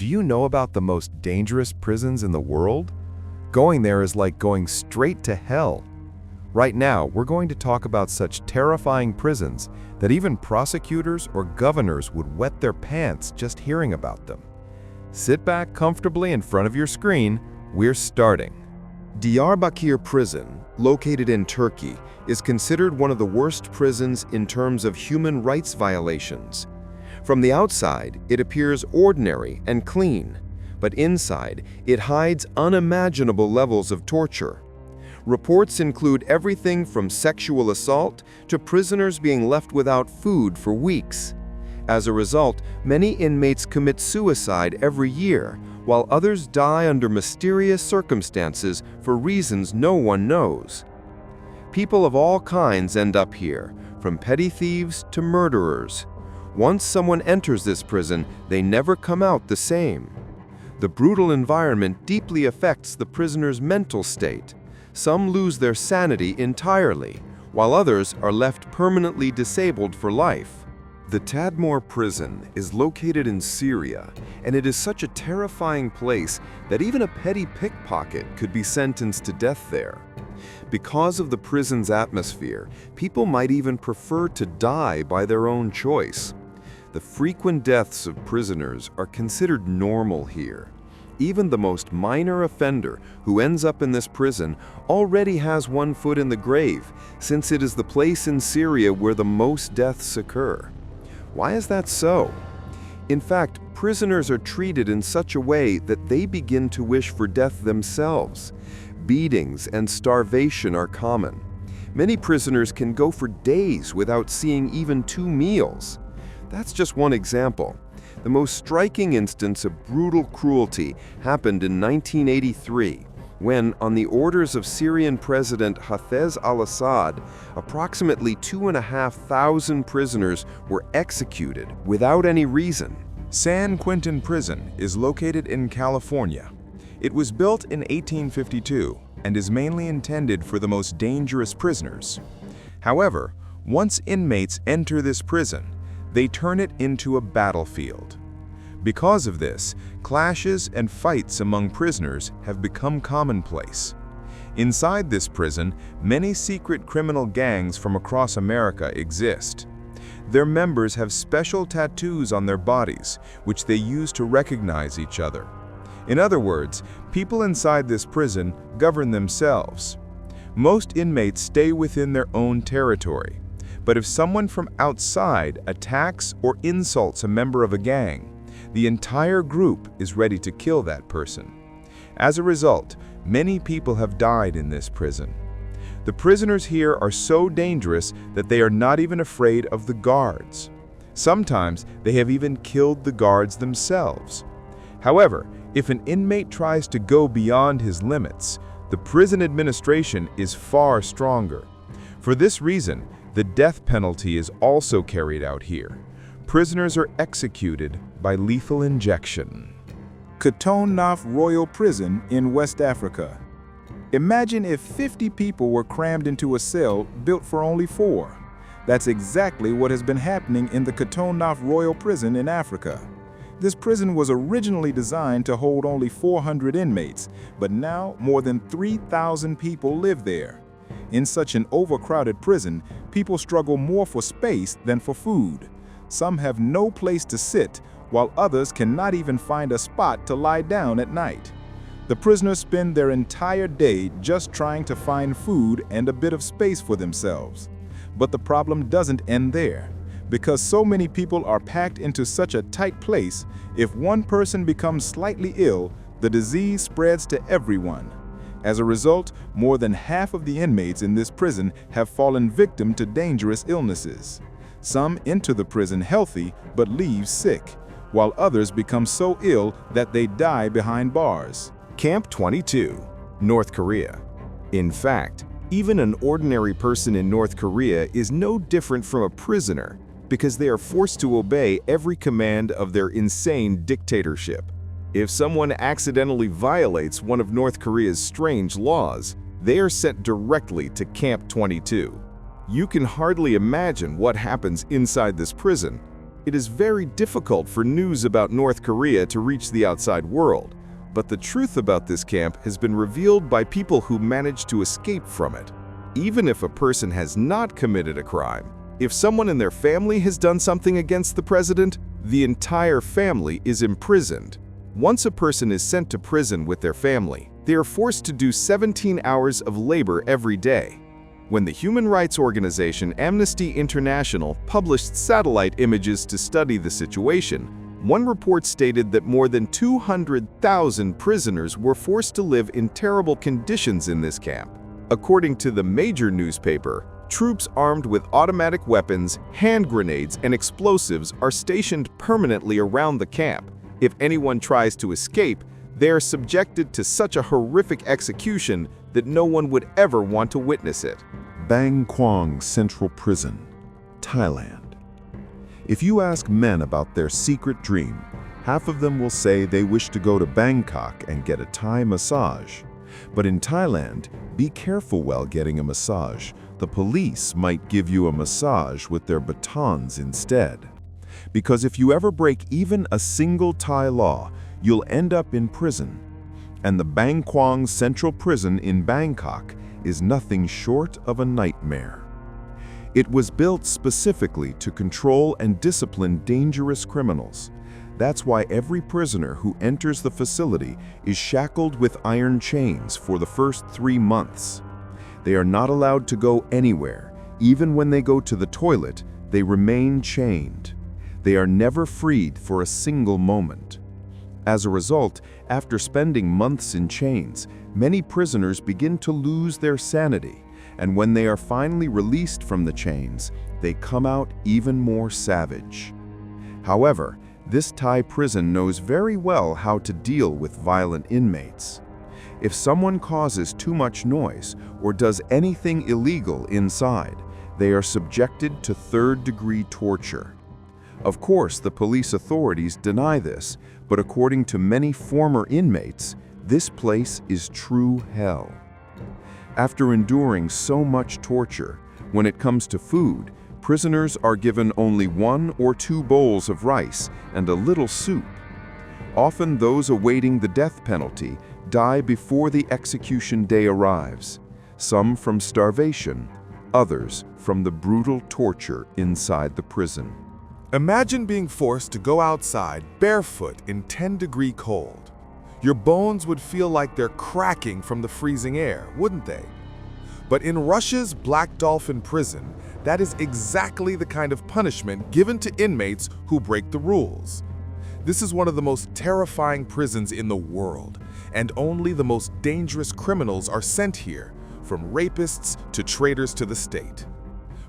Do you know about the most dangerous prisons in the world? Going there is like going straight to hell. Right now, we're going to talk about such terrifying prisons that even prosecutors or governors would wet their pants just hearing about them. Sit back comfortably in front of your screen. We're starting. Diyarbakir Prison, located in Turkey, is considered one of the worst prisons in terms of human rights violations. From the outside, it appears ordinary and clean, but inside, it hides unimaginable levels of torture. Reports include everything from sexual assault to prisoners being left without food for weeks. As a result, many inmates commit suicide every year, while others die under mysterious circumstances for reasons no one knows. People of all kinds end up here, from petty thieves to murderers. Once someone enters this prison, they never come out the same. The brutal environment deeply affects the prisoner's mental state. Some lose their sanity entirely, while others are left permanently disabled for life. The Tadmor prison is located in Syria, and it is such a terrifying place that even a petty pickpocket could be sentenced to death there. Because of the prison's atmosphere, people might even prefer to die by their own choice. The frequent deaths of prisoners are considered normal here. Even the most minor offender who ends up in this prison already has one foot in the grave, since it is the place in Syria where the most deaths occur. Why is that so? In fact, prisoners are treated in such a way that they begin to wish for death themselves. Beatings and starvation are common. Many prisoners can go for days without seeing even 2 meals. That's just one example. The most striking instance of brutal cruelty happened in 1983, when, on the orders of Syrian President Hafez al-Assad, approximately 2,500 prisoners were executed without any reason. San Quentin Prison is located in California. It was built in 1852 and is mainly intended for the most dangerous prisoners. However, once inmates enter this prison, they turn it into a battlefield. Because of this, clashes and fights among prisoners have become commonplace. Inside this prison, many secret criminal gangs from across America exist. Their members have special tattoos on their bodies, which they use to recognize each other. In other words, people inside this prison govern themselves. Most inmates stay within their own territory. But if someone from outside attacks or insults a member of a gang, the entire group is ready to kill that person. As a result, many people have died in this prison. The prisoners here are so dangerous that they are not even afraid of the guards. Sometimes they have even killed the guards themselves. However, if an inmate tries to go beyond his limits, the prison administration is far stronger. For this reason, the death penalty is also carried out here. Prisoners are executed by lethal injection. Keanu Royal Prison in West Africa. Imagine if 50 people were crammed into a cell built for only 4. That's exactly what has been happening in the Keanu Royal Prison in Africa. This prison was originally designed to hold only 400 inmates, but now more than 3,000 people live there. In such an overcrowded prison, people struggle more for space than for food. Some have no place to sit, while others cannot even find a spot to lie down at night. The prisoners spend their entire day just trying to find food and a bit of space for themselves. But the problem doesn't end there. Because so many people are packed into such a tight place, if one person becomes slightly ill, the disease spreads to everyone. As a result, more than half of the inmates in this prison have fallen victim to dangerous illnesses. Some enter the prison healthy but leave sick, while others become so ill that they die behind bars. Camp 22, North Korea. In fact, even an ordinary person in North Korea is no different from a prisoner because they are forced to obey every command of their insane dictatorship. If someone accidentally violates one of North Korea's strange laws, they are sent directly to Camp 22. You can hardly imagine what happens inside this prison. It is very difficult for news about North Korea to reach the outside world, but the truth about this camp has been revealed by people who managed to escape from it. Even if a person has not committed a crime, if someone in their family has done something against the president, the entire family is imprisoned. Once a person is sent to prison with their family, they are forced to do 17 hours of labor every day. When the human rights organization Amnesty International published satellite images to study the situation, one report stated that more than 200,000 prisoners were forced to live in terrible conditions in this camp. According to the major newspaper, troops armed with automatic weapons, hand grenades, and explosives are stationed permanently around the camp. If anyone tries to escape, they are subjected to such a horrific execution that no one would ever want to witness it. Bang Kwang Central Prison, Thailand. If you ask men about their secret dream, half of them will say they wish to go to Bangkok and get a Thai massage. But in Thailand, be careful while getting a massage. The police might give you a massage with their batons instead. Because if you ever break even a single Thai law, you'll end up in prison. And the Bang Kwang Central Prison in Bangkok is nothing short of a nightmare. It was built specifically to control and discipline dangerous criminals. That's why every prisoner who enters the facility is shackled with iron chains for the first 3 months. They are not allowed to go anywhere. Even when they go to the toilet, they remain chained. They are never freed for a single moment. As a result, after spending months in chains, many prisoners begin to lose their sanity, and when they are finally released from the chains, they come out even more savage. However, this Thai prison knows very well how to deal with violent inmates. If someone causes too much noise or does anything illegal inside, they are subjected to third-degree torture. Of course, the police authorities deny this, but according to many former inmates, this place is true hell. After enduring so much torture, when it comes to food, prisoners are given only 1 or 2 bowls of rice and a little soup. Often those awaiting the death penalty die before the execution day arrives, some from starvation, others from the brutal torture inside the prison. Imagine being forced to go outside barefoot in 10-degree cold. Your bones would feel like they're cracking from the freezing air, wouldn't they? But in Russia's Black Dolphin prison, that is exactly the kind of punishment given to inmates who break the rules. This is one of the most terrifying prisons in the world, and only the most dangerous criminals are sent here, from rapists to traitors to the state.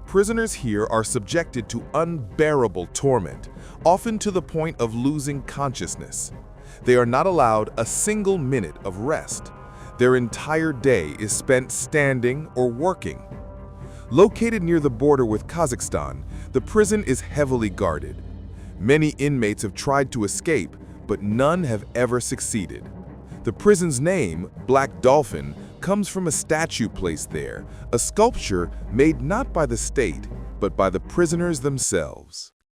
Prisoners here are subjected to unbearable torment, often to the point of losing consciousness. They are not allowed a single minute of rest. Their entire day is spent standing or working. Located near the border with Kazakhstan, the prison is heavily guarded. Many inmates have tried to escape, but none have ever succeeded. The prison's name, Black Dolphin, comes from a statue placed there, a sculpture made not by the state, but by the prisoners themselves.